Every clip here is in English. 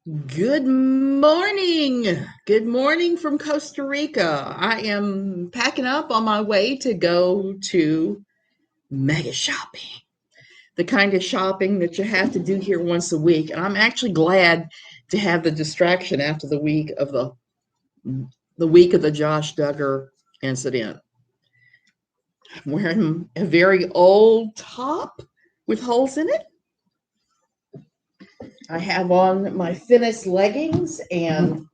Good morning. Good morning from Costa Rica. I am packing up on my way to go to mega shopping, the kind of shopping that you have to do here once a week. And I'm actually glad to have the distraction after the week of the Josh Duggar incident. I'm wearing a very old top with holes in it. I have on my thinnest leggings and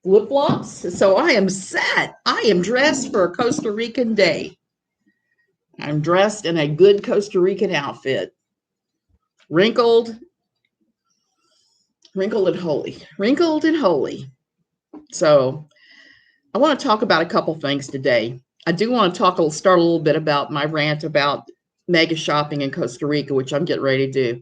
flip flops. So I am set. I am dressed for a Costa Rican day. I'm dressed in a good Costa Rican outfit. Wrinkled, wrinkled and holy. Wrinkled and holy. So I want to talk about a couple things today. I do want to start a little bit about my rant about mega shopping in Costa Rica, which I'm getting ready to do.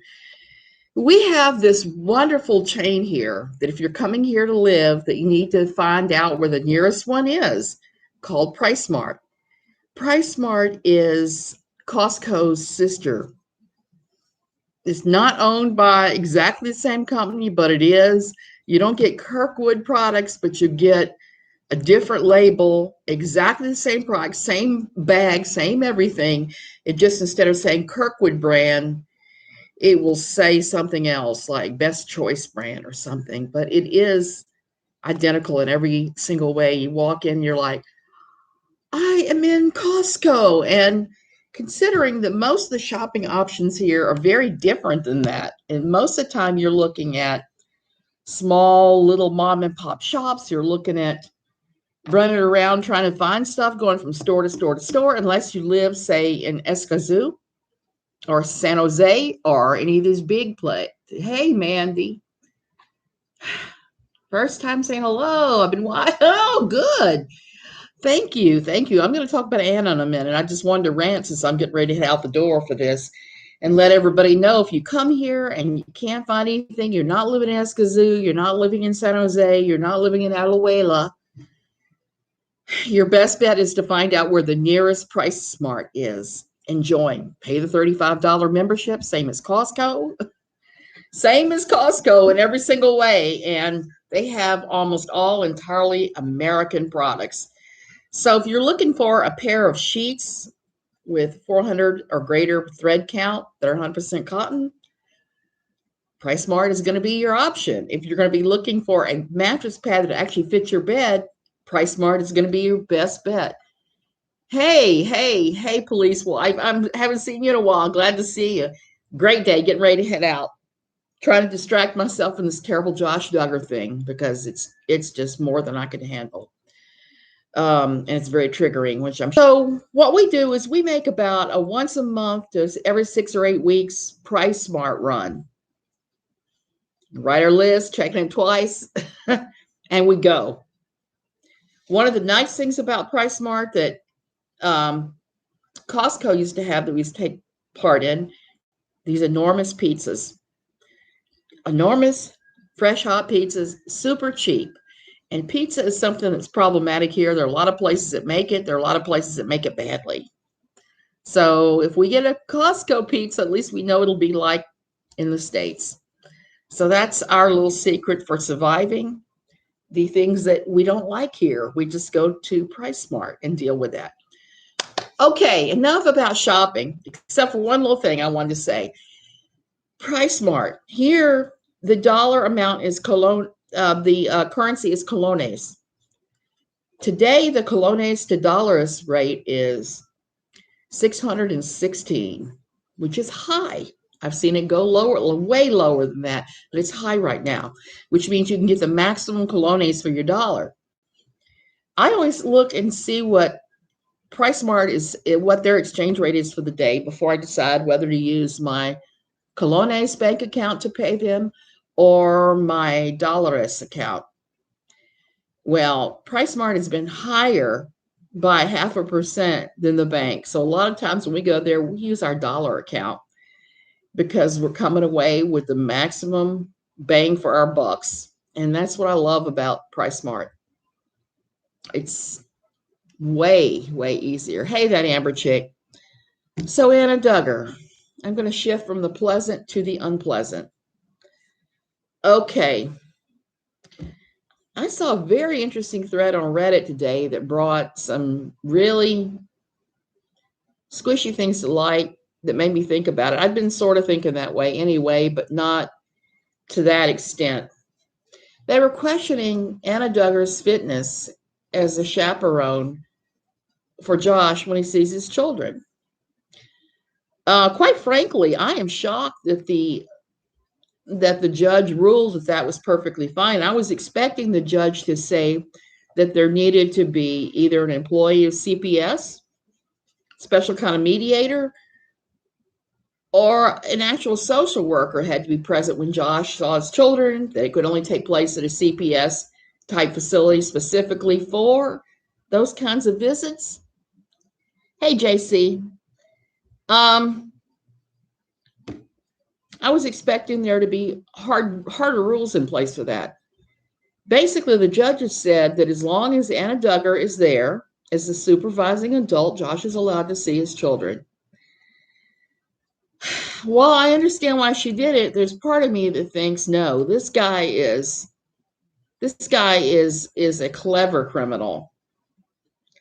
We have this wonderful chain here that if you're coming here to live, that you need to find out where the nearest one is, called PriceSmart. PriceSmart is Costco's sister. It's not owned by exactly the same company, but it is. You don't get Kirkwood products, but you get a different label, exactly the same product, same bag, same everything. It just, instead of saying Kirkwood brand, it will say something else like Best Choice brand or something, but it is identical in every single way. You walk in, you're like, I am in Costco. And considering that most of the shopping options here are very different than that, and most of the time you're looking at small little mom and pop shops, you're looking at running around trying to find stuff, going from store to store to store, unless you live, say, in Escazú or San Jose or any of these big places. Hey, Mandy. First time saying hello. I've been watching. Oh, good. Thank you. Thank you. I'm going to talk about Anna in a minute. I just wanted to rant since I'm getting ready to head out the door for this and let everybody know if you come here and you can't find anything, you're not living in Escazú, you're not living in San Jose, you're not living in Alajuela, your best bet is to find out where the nearest PriceSmart is and join. Pay the $35 membership, same as Costco. Same as Costco in every single way. And they have almost all entirely American products. So if you're looking for a pair of sheets with 400 or greater thread count that are 100% cotton, PriceSmart is going to be your option. If you're going to be looking for a mattress pad that actually fits your bed, PriceSmart is going to be your best bet. Hey, police. Well, I haven't seen you in a while. Glad to see you. Great day. Getting ready to head out. Trying to distract myself from this terrible Josh Duggar thing because it's just more than I can handle. And it's very triggering, which I'm so what we do is we make about a once a month to every 6 or 8 weeks PriceSmart run. Write our list, checking it twice, and we go. One of the nice things about PriceSmart that Costco used to have that we used to take part in, these enormous pizzas. Enormous, fresh, hot pizzas, super cheap. And pizza is something that's problematic here. There are a lot of places that make it. There are a lot of places that make it badly. So if we get a Costco pizza, at least we know it'll be like in the States. So that's our little secret for surviving the things that we don't like here. We just go to PriceSmart and deal with that. Okay, enough about shopping, except for one little thing I wanted to say. PriceSmart. Here, the dollar amount is the currency is colones. Today, the colones to dollars rate is 616, which is high. I've seen it go lower, way lower than that, but it's high right now, which means you can get the maximum colones for your dollar. I always look and see what PriceSmart is, what their exchange rate is for the day before I decide whether to use my Colones bank account to pay them or my Dollars account. Well, PriceSmart has been higher by 0.5% than the bank. So a lot of times when we go there, we use our dollar account because we're coming away with the maximum bang for our bucks. And that's what I love about PriceSmart. It's way, way easier. Hey, that Amber chick. So Anna Duggar, I'm going to shift from the pleasant to the unpleasant. Okay. I saw a very interesting thread on Reddit today that brought some really squishy things to light that made me think about it. I've been sort of thinking that way anyway, but not to that extent. They were questioning Anna Duggar's fitness as a chaperone for Josh when he sees his children. Quite frankly, I am shocked that the judge ruled that that was perfectly fine. I was expecting the judge to say that there needed to be either an employee of CPS, special kind of mediator, or an actual social worker had to be present when Josh saw his children. They could only take place at a CPS type facility specifically for those kinds of visits. Hey, JC. I was expecting there to be harder rules in place for that. Basically, the judges said that as long as Anna Duggar is there as the supervising adult, Josh is allowed to see his children. While I understand why she did it, there's part of me that thinks, no, this guy is a clever criminal.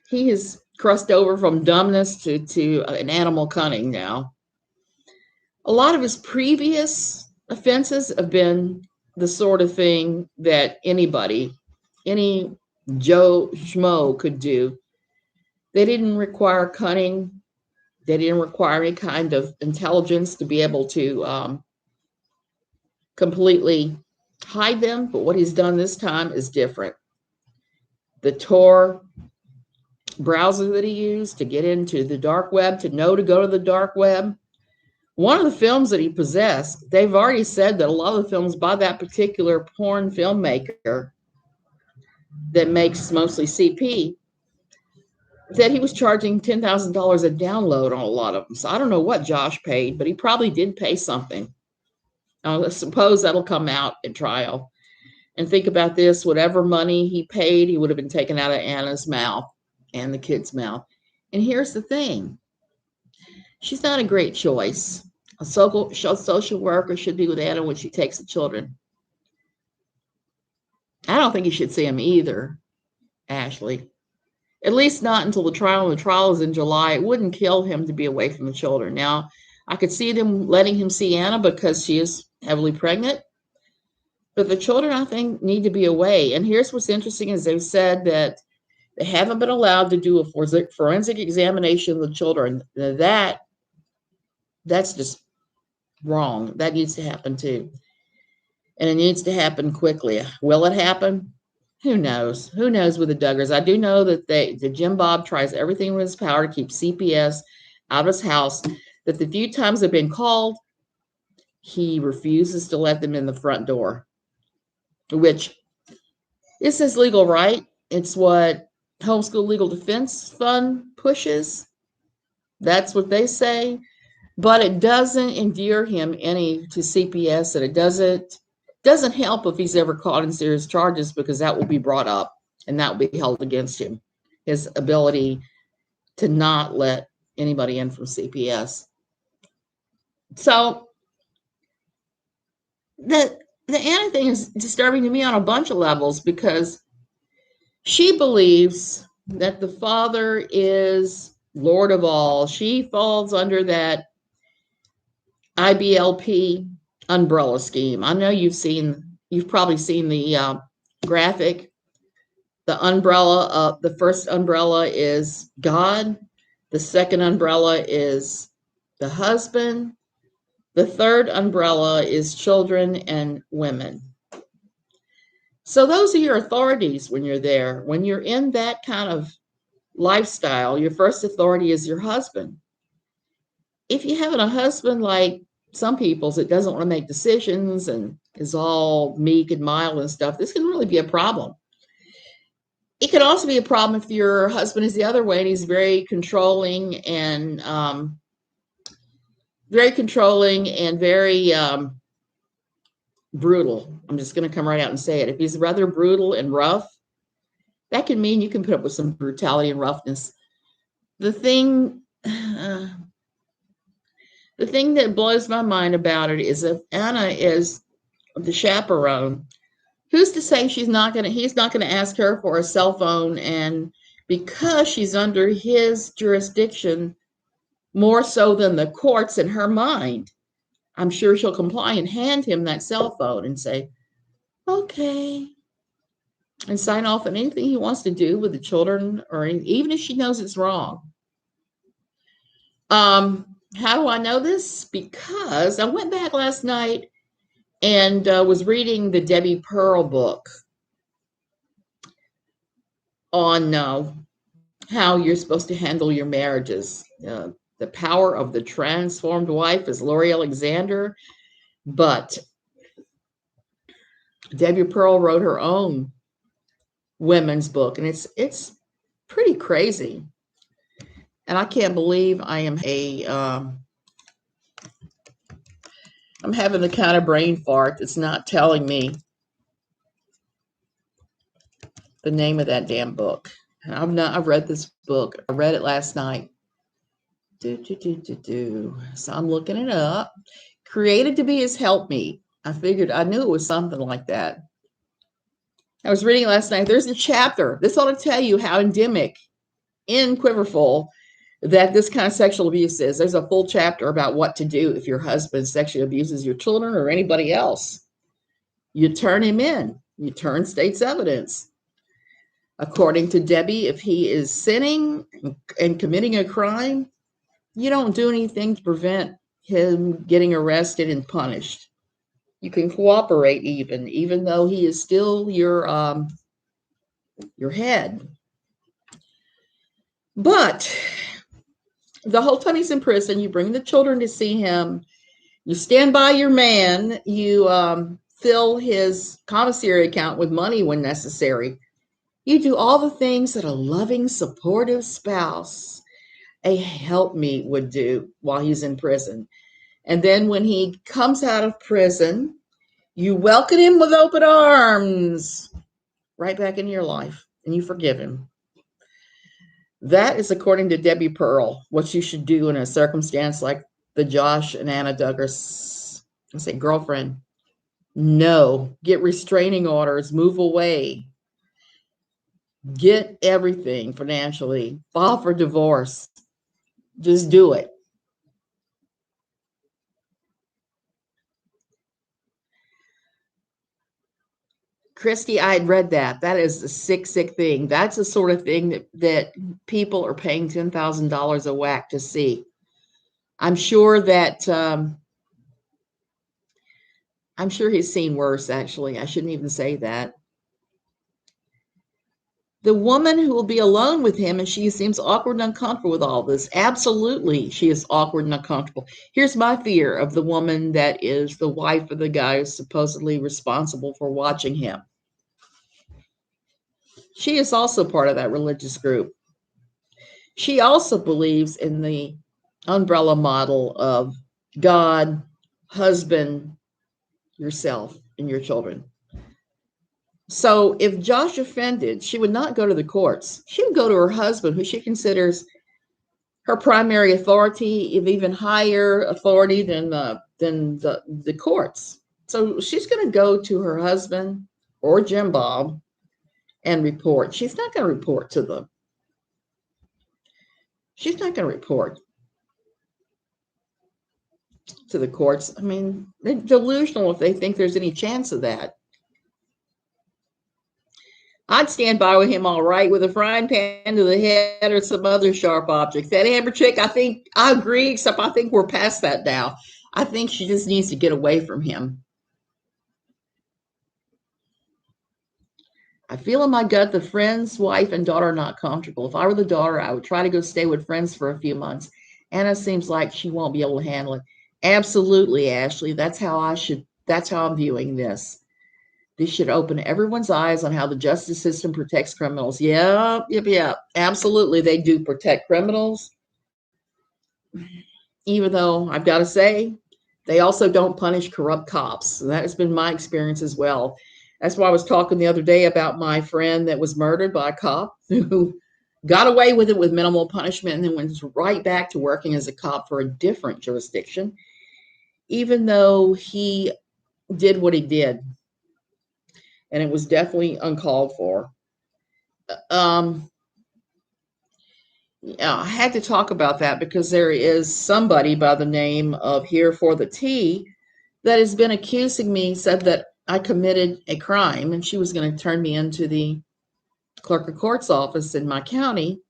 He has crossed over from dumbness to an animal cunning now. A lot of his previous offenses have been the sort of thing that anybody, any Joe Schmo could do. They didn't require cunning. They didn't require any kind of intelligence to be able to completely hide them. But what he's done this time is different. The Tor browser that he used to get into the dark web, to know to go to the dark web. One of the films that he possessed, they've already said that a lot of the films by that particular porn filmmaker that makes mostly CP, that he was charging $10,000 a download on a lot of them. So I don't know what Josh paid, but he probably did pay something. I suppose that'll come out at trial. And think about this, whatever money he paid, he would have been taken out of Anna's mouth and the kid's mouth. And here's the thing. She's not a great choice. A social worker should be with Anna when she takes the children. I don't think you should see him either, Ashley. At least not until the trial. And the trial is in July. It wouldn't kill him to be away from the children. Now, I could see them letting him see Anna because she is heavily pregnant. But the children, I think, need to be away. And here's what's interesting is they've said that they haven't been allowed to do a forensic examination of the children. Now that's just wrong. That needs to happen too. And it needs to happen quickly. Will it happen? Who knows? Who knows with the Duggars? I do know that the Jim Bob tries everything in his power to keep CPS out of his house. That the few times they've been called, he refuses to let them in the front door, which is his legal right. It's what Homeschool Legal Defense Fund pushes. That's what they say. But it doesn't endear him any to CPS, and it doesn't help if he's ever caught in serious charges, because that will be brought up and that will be held against him. His ability to not let anybody in from CPS. So the Anna thing is disturbing to me on a bunch of levels, because she believes that the father is Lord of all. She falls under that IBLP umbrella scheme. I know you've probably seen the graphic. The first umbrella is God. The second umbrella is the husband. The third umbrella is children and women. So those are your authorities when you're there. When you're in that kind of lifestyle, your first authority is your husband. If you have a husband like some people's that doesn't want to make decisions and is all meek and mild and stuff, this can really be a problem. It can also be a problem if your husband is the other way and he's very controlling and very brutal. I'm just going to come right out and say it. If he's rather brutal and rough, that can mean you can put up with some brutality and roughness. The thing that blows my mind about it is if Anna is the chaperone. Who's to say he's not going to ask her for a cell phone, and because she's under his jurisdiction more so than the courts in her mind, I'm sure she'll comply and hand him that cell phone and say, okay, and sign off on anything he wants to do with the children, or even if she knows it's wrong. How do I know this? Because I went back last night and was reading the Debbie Pearl book on how you're supposed to handle your marriages. The Power of the Transformed Wife is Lori Alexander, but Debbie Pearl wrote her own women's book, and it's pretty crazy. And I can't believe I am I'm having the kind of brain fart that's not telling me the name of that damn book. And I've read this book. I read it last night. So I'm looking it up. Created to be his helpmeet. I knew it was something like that. I was reading last night. There's a chapter. This ought to tell you how endemic in Quiverful that this kind of sexual abuse is. There's a full chapter about what to do if your husband sexually abuses your children or anybody else. You turn him in. You turn state's evidence. According to Debbie, if he is sinning and committing a crime, you don't do anything to prevent him getting arrested and punished. You can cooperate even though he is still your head. But the whole time he's in prison, you bring the children to see him. You stand by your man. You fill his commissary account with money when necessary. You do all the things that a loving, supportive spouse, a helpmeet, would do while he's in prison. And then when he comes out of prison, you welcome him with open arms right back into your life, and you forgive him. That is, according to Debbie Pearl, what you should do in a circumstance like the Josh and Anna Duggar, girlfriend. No, get restraining orders, move away, get everything financially, file for divorce. Just do it. Christy, I had read that. That is a sick thing. That's the sort of thing that people are paying $10,000 a whack to see. I'm sure that I'm sure he's seen worse, actually. I shouldn't even say that. The woman who will be alone with him, and she seems awkward and uncomfortable with all this. Absolutely, she is awkward and uncomfortable. Here's my fear of the woman that is the wife of the guy who's supposedly responsible for watching him. She is also part of that religious group. She also believes in the umbrella model of God, husband, yourself, and your children. So if Josh offended, she would not go to the courts. She would go to her husband, who she considers her primary authority, even higher authority than the courts. So she's going to go to her husband or Jim Bob and report. She's not going to report to them. She's not going to report to the courts. I mean, they're delusional if they think there's any chance of that. I'd stand by with him all right with a frying pan to the head or some other sharp object. That Amber chick, I think I agree, except I think we're past that now. I think she just needs to get away from him. I feel in my gut the friend's wife and daughter are not comfortable. If I were the daughter, I would try to go stay with friends for a few months. Anna seems like she won't be able to handle it. Absolutely, Ashley. That's how I'm viewing this. This should open everyone's eyes on how the justice system protects criminals. Yep. Absolutely, they do protect criminals. Even though I've got to say, they also don't punish corrupt cops. That has been my experience as well. That's why I was talking the other day about my friend that was murdered by a cop who got away with it with minimal punishment and then went right back to working as a cop for a different jurisdiction, even though he did what he did, and it was definitely uncalled for. Um, yeah, I had to talk about that because there is somebody by the name of Here for the Tea that has been accusing me, said that I committed a crime, and she was going to turn me into the clerk of court's office in my county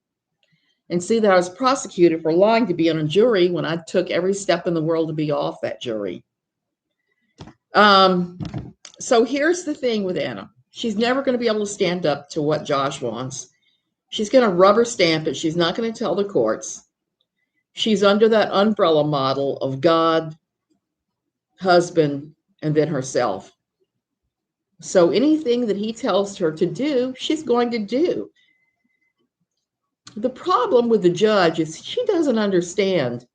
and see that I was prosecuted for lying to be on a jury when I took every step in the world to be off that jury. Um, so here's the thing with Anna. She's never going to be able to stand up to what Josh wants. She's going to rubber stamp it. She's not going to tell the courts. She's under that umbrella model of God, husband, and then herself. So anything that he tells her to do, she's going to do. The problem with the judge is she doesn't understand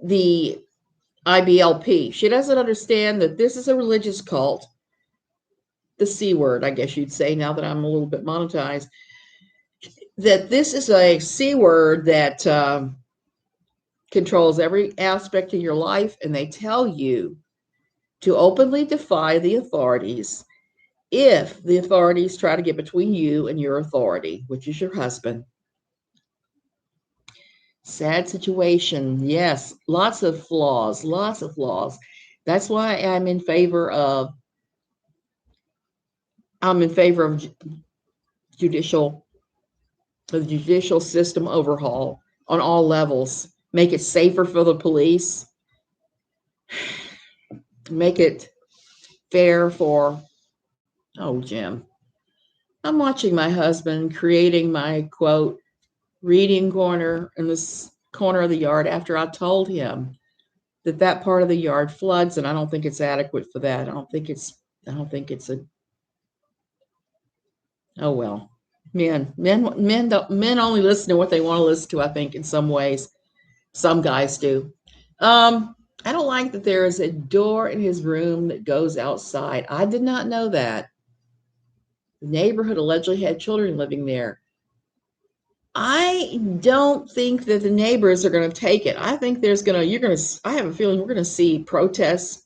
the IBLP. She doesn't understand that this is a religious cult. The C word, I guess you'd say, now that I'm a little bit monetized, that this is a C word that controls every aspect of your life, and they tell you to openly defy the authorities if the authorities try to get between you and your authority, which is your husband. Sad situation. Yes, lots of flaws, lots of flaws. That's why I'm in favor of judicial the judicial system overhaul on all levels. Make it safer for the police. Make it fair for, oh, Jim. I'm watching my husband creating my quote reading corner in this corner of the yard after I told him that that part of the yard floods, and I don't think it's adequate for that. I don't think it's a, oh well. Men only listen to what they want to listen to, I think, in some ways. Some guys do. I don't like that there is a door in his room that goes outside. I did not know that. The neighborhood allegedly had children living there. I don't think that the neighbors are going to take it. I think I have a feeling we're going to see protests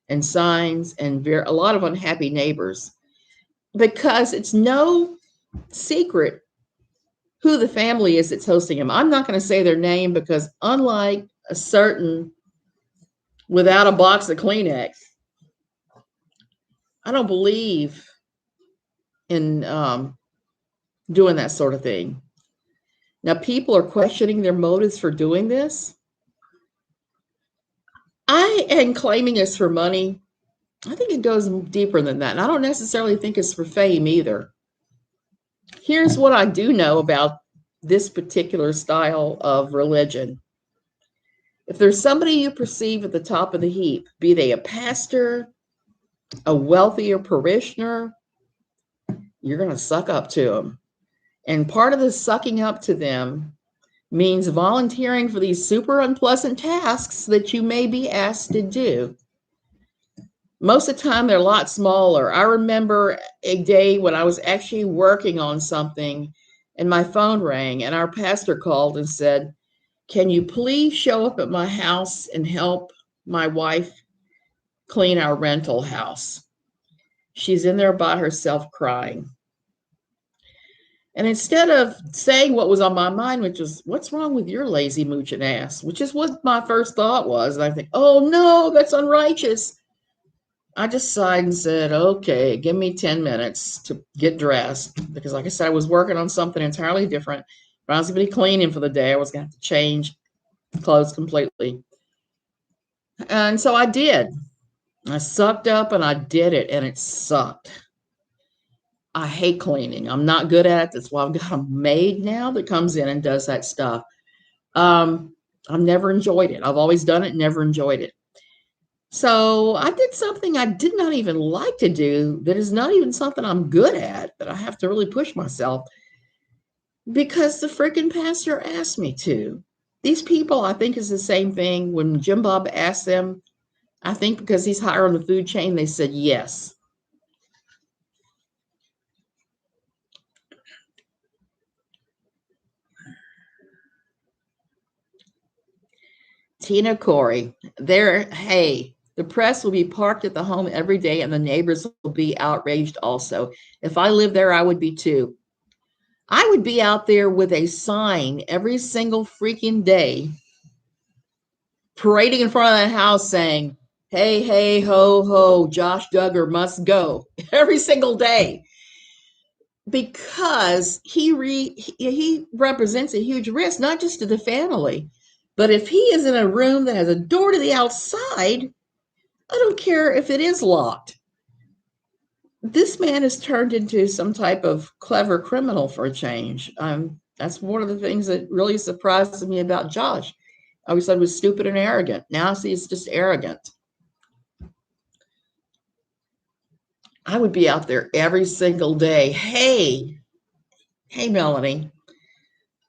and signs and a lot of unhappy neighbors, because it's no secret who the family is that's hosting him. I'm not going to say their name because, unlike a certain without a box of Kleenex, I don't believe in doing that sort of thing. Now, people are questioning their motives for doing this. I am claiming it's for money. I think it goes deeper than that. And I don't necessarily think it's for fame either. Here's what I do know about this particular style of religion. If there's somebody you perceive at the top of the heap, be they a pastor, a wealthier parishioner, you're going to suck up to them. And part of the sucking up to them means volunteering for these super unpleasant tasks that you may be asked to do. Most of the time, they're a lot smaller. I remember a day when I was actually working on something and my phone rang, and our pastor called and said, "Can you please show up at my house and help my wife clean our rental house? She's in there by herself crying." And instead of saying what was on my mind, which was, "What's wrong with your lazy mooching ass?" which is what my first thought was. And I think, oh no, that's unrighteous. I just sighed and said, okay, give me 10 minutes to get dressed. Because like I said, I was working on something entirely different. But I was going to be cleaning for the day. I was going to have to change clothes completely. And so I did. I sucked up and I did it, and it sucked. I hate cleaning. I'm not good at it. That's why I've got a maid now that comes in and does that stuff. I've never enjoyed it. I've always done it, never enjoyed it. So I did something I did not even like to do, that is not even something I'm good at, that I have to really push myself because the freaking pastor asked me to. These people, I think, is the same thing. When Jim Bob asked them, I think because he's higher on the food chain, they said yes. Tina Corey, hey, The press will be parked at the home every day, and the neighbors will be outraged also. If I lived there, I would be too. I would be out there with a sign every single freaking day, parading in front of that house saying, hey, hey, ho, ho, Josh Duggar must go every single day, because he represents a huge risk, not just to the family, but if he is in a room that has a door to the outside, I don't care if it is locked. This man has turned into some type of clever criminal for a change. That's one of the things that really surprises me about Josh. I always thought he was stupid and arrogant. Now I see he's just arrogant. I would be out there every single day. Hey, Melanie.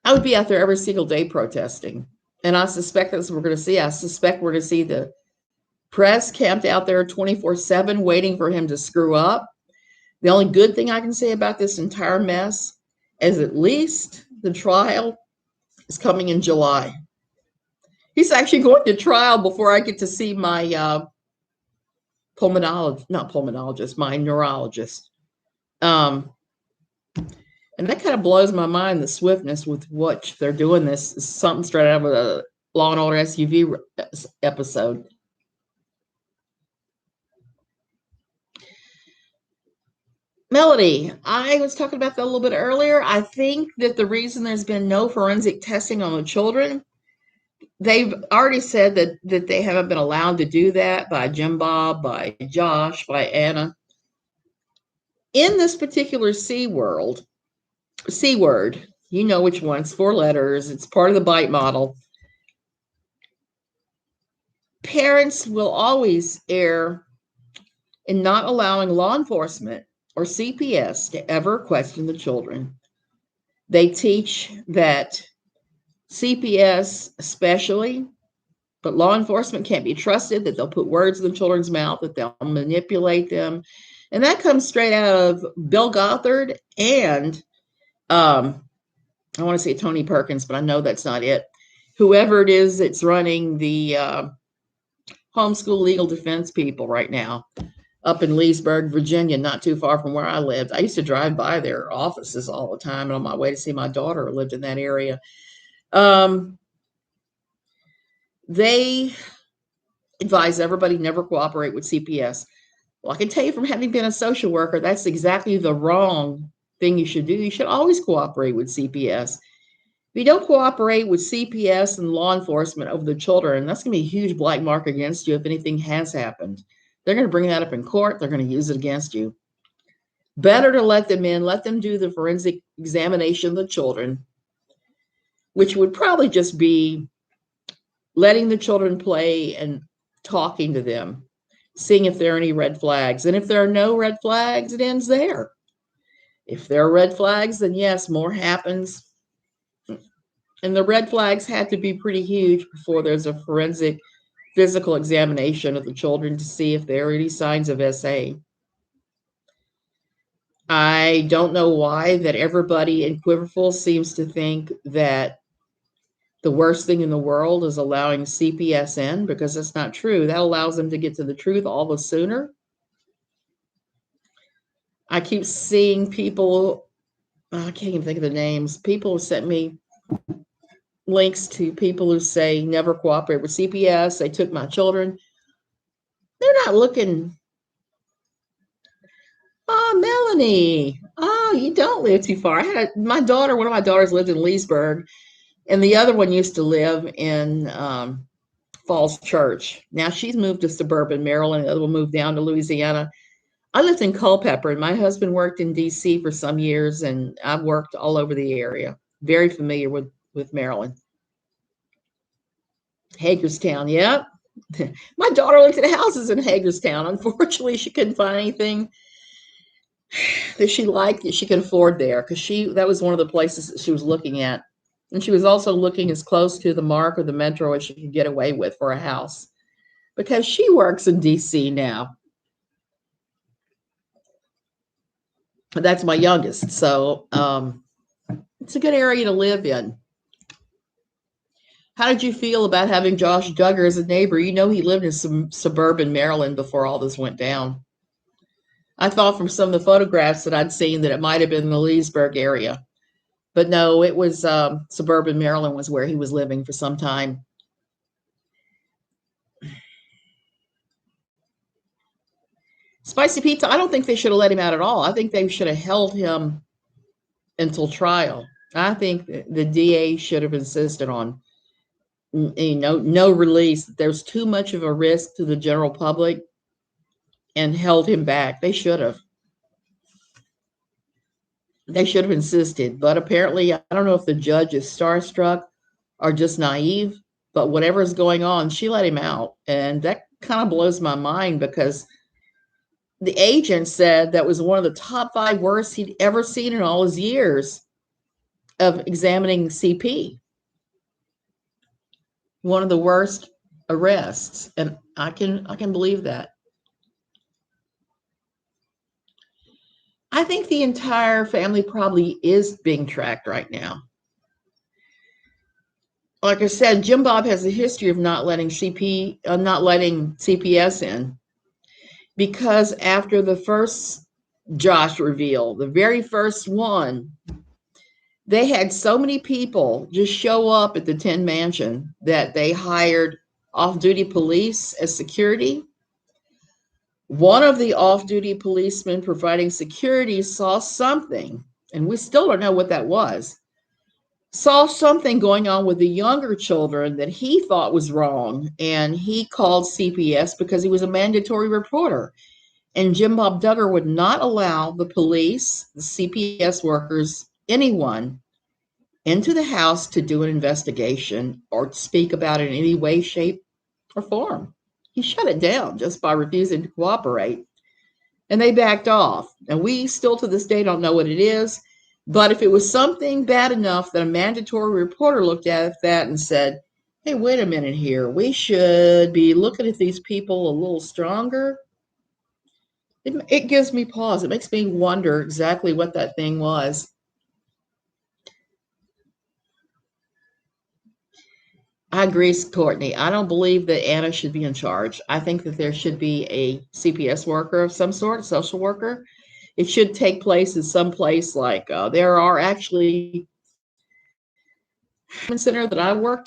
I would be out there every single day protesting. And I suspect that's what we're going to see. I suspect we're going to see the press camped out there 24/7 waiting for him to screw up. The only good thing I can say about this entire mess is at least the trial is coming in July. He's actually going to trial before I get to see my my neurologist. And that kind of blows my mind, the swiftness with which they're doing this. Is something straight out of a Law and Order SUV episode. Melody, I was talking about that a little bit earlier. I think that the reason there's been no forensic testing on the children, they've already said that they haven't been allowed to do that by Jim Bob, by Josh, by Anna. In this particular C word, you know which one, it's 4 letters, it's part of the bite model. Parents will always err in not allowing law enforcement or CPS to ever question the children. They teach that CPS especially, but law enforcement can't be trusted, that they'll put words in the children's mouth, that they'll manipulate them. And that comes straight out of Bill Gothard and I want to say Tony Perkins, but I know that's not it. Whoever it is that's running the homeschool legal defense people right now up in Leesburg, Virginia, not too far from where I lived. I used to drive by their offices all the time, and on my way to see my daughter who lived in that area. They advise everybody never cooperate with CPS. Well, I can tell you from having been a social worker, that's exactly the wrong thing you should do. You should always cooperate with CPS. If you don't cooperate with CPS and law enforcement over the children, that's going to be a huge black mark against you if anything has happened. They're going to bring that up in court. They're going to use it against you. Better to let them in, let them do the forensic examination of the children, which would probably just be letting the children play and talking to them, seeing if there are any red flags. And if there are no red flags, it ends there. If there are red flags, then yes, more happens. And the red flags had to be pretty huge before there's a forensic physical examination of the children to see if there are any signs of SA. I don't know why that everybody in Quiverful seems to think that the worst thing in the world is allowing CPS in, because that's not true. That allows them to get to the truth all the sooner. I keep seeing people, I can't even think of the names. People have sent me links to people who say never cooperate with CPS. They took my children. They're not looking. Oh, Melanie. Oh, you don't live too far. One of my daughters lived in Leesburg, and the other one used to live in Falls Church. Now she's moved to suburban Maryland. The other one moved down to Louisiana. I lived in Culpeper, and my husband worked in DC for some years, and I've worked all over the area. Very familiar with Maryland. Hagerstown, yep. My daughter looked at houses in Hagerstown. Unfortunately, she couldn't find anything that she liked that she could afford there, because that was one of the places that she was looking at. And she was also looking as close to the Mark or the Metro as she could get away with for a house, because she works in DC now. That's my youngest. So it's a good area to live in. How did you feel about having Josh Duggar as a neighbor? You know, he lived in some suburban Maryland before all this went down. I thought from some of the photographs that I'd seen that it might have been the Leesburg area, but no, it was suburban Maryland was where he was living for some time. Spicy pizza, I don't think they should have let him out at all. I think they should have held him until trial. I think the DA should have insisted on, no release. There's too much of a risk to the general public and held him back. They should have. They should have insisted. But apparently, I don't know if the judge is starstruck or just naive, but whatever is going on, she let him out. And that kind of blows my mind because the agent said that was one of the top 5 worst he'd ever seen in all his years of examining CP. One of the worst arrests. And I can believe that. I think the entire family probably is being tracked right now. Like I said, Jim Bob has a history of not letting CPS in, because after the first Josh reveal, the very first one, they had so many people just show up at the 10 mansion that they hired off-duty police as security. One of the off-duty policemen providing security saw something, and we still don't know what that was, saw something going on with the younger children that he thought was wrong, and he called CPS because he was a mandatory reporter. And Jim Bob Duggar would not allow the police, the CPS workers, anyone into the house to do an investigation or speak about it in any way, shape, or form. He shut it down just by refusing to cooperate. And they backed off. And we still to this day don't know what it is. But if it was something bad enough that a mandatory reporter looked at that and said, hey, wait a minute here, we should be looking at these people a little stronger, it gives me pause. It makes me wonder exactly what that thing was. I agree, Courtney. I don't believe that Anna should be in charge. I think that there should be a CPS worker of some sort, a social worker. It should take place in some place like there are actually center that I worked